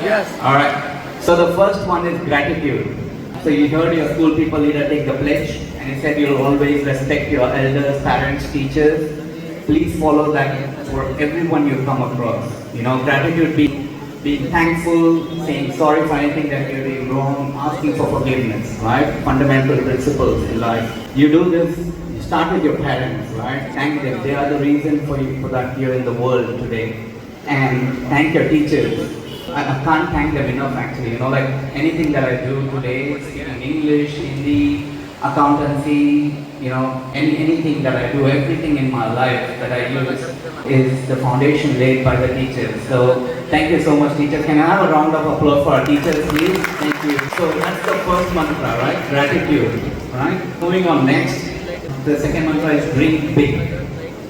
All right. So the first one is gratitude. So you heard your school people leader take the pledge, and he said you'll always respect your elders, parents, teachers. Please follow that for everyone you come across. Gratitude being thankful, saying sorry for anything that you're doing wrong, asking for forgiveness, right? Fundamental principles in life. You do this, you start with your parents, right? Thank them. They are the reason for that you're in the world today. And thank your teachers. I can't thank them enough actually. Like anything that I do today, speaking English, Hindi, accountancy, anything that I do, everything in my life that I use is the foundation laid by the teachers. So thank you so much, teachers. Can I have a round of applause for our teachers, please? Thank you. So that's the first mantra, right? Gratitude, right? Moving on next, the second mantra is dream big.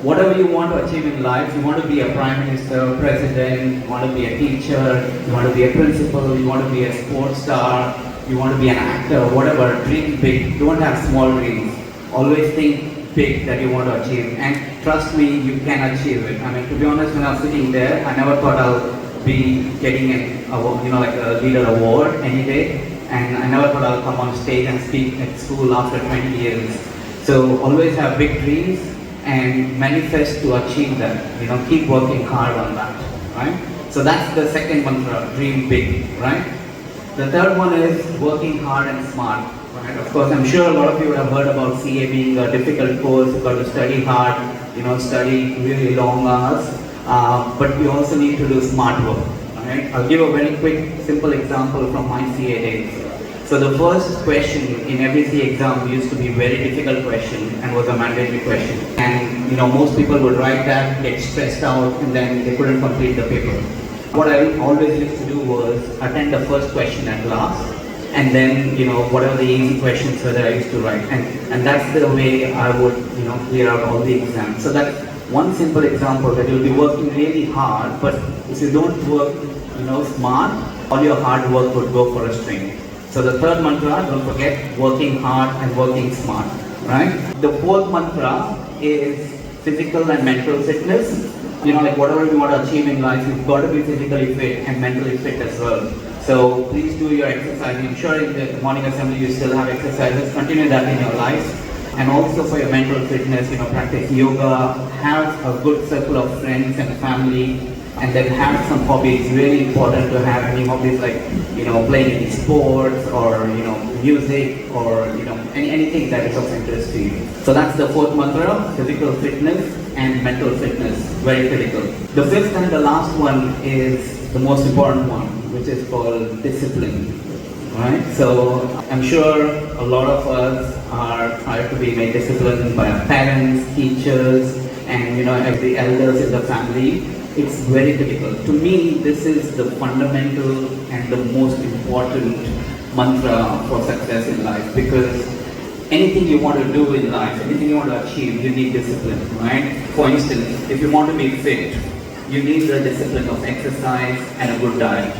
Whatever you want to achieve in life, you want to be a prime minister, president, you want to be a teacher, you want to be a principal, you want to be a sports star, you want to be an actor, whatever, dream big. Don't have small dreams. Always think big that you want to achieve. And trust me, you can achieve it. I mean, to be honest, when I was sitting there, I never thought I'll be getting like a leader award any day. And I never thought I'll come on stage and speak at school after 20 years. So always have big dreams and manifest to achieve that. Keep working hard on that, right? So that's the second mantra, dream big, right? The third one is working hard and smart, right? Of course, I'm sure a lot of you would have heard about CA being a difficult course. You've got to study hard, study really long hours, but we also need to do smart work, right? I'll give a very quick, simple example from my CA days. So the first question in every CA exam used to be a very difficult question and was a mandatory question. And most people would write that, get stressed out, and then they couldn't complete the paper. What I always used to do was attend the first question at last, and then whatever the easy questions were that I used to write, and that's the way I would clear out all the exams. So that's one simple example that you'll be working really hard, but if you don't work smart, all your hard work would go for a string. So the third mantra, don't forget, working hard and working smart, right? The fourth mantra is physical and mental fitness. Like whatever you want to achieve in life, you've got to be physically fit and mentally fit as well. So please do your exercise. I'm sure in the morning assembly you still have exercises. Continue that in your life. And also for your mental fitness, practice yoga, have a good circle of friends and family, and then have some hobbies. Really important to have any hobbies like playing any sports or music or anything that is of interest to you. So that's the fourth mantra, physical fitness and mental fitness, very critical. The fifth and the last one is the most important one, which is called discipline. Right? So I'm sure a lot of us are trying to be made disciplined by our parents, teachers, and every elders in the family. It's very critical. To me, this is the fundamental and the most important mantra for success in life, because anything you want to do in life, anything you want to achieve, you need discipline, right? For instance, if you want to be fit, you need the discipline of exercise and a good diet.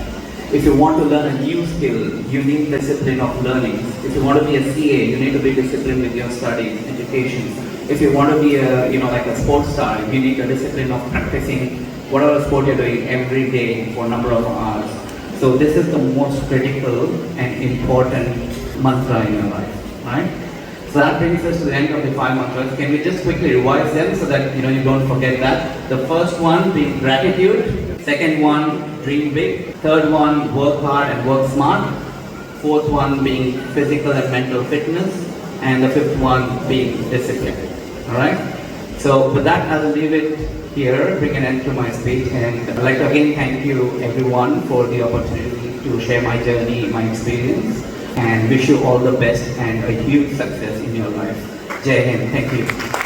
If you want to learn a new skill, you need the discipline of learning. If you want to be a CA, you need to be disciplined with your studies, education. If you want to be like a sports star, you need the discipline of practicing whatever sport you're doing every day for a number of hours. So this is the most critical and important mantra in your life, right? So that brings us to the end of the 5 mantras. Can we just quickly revise them so that you don't forget that? The first one being gratitude, second one dream big, third one work hard and work smart, fourth one being physical and mental fitness, and the fifth one being discipline. All right? So with that, I will leave it here, bring an end to my speech, and I'd like to again thank you everyone for the opportunity to share my journey, my experience, and wish you all the best and a huge success in your life. Jai Hind. Thank you.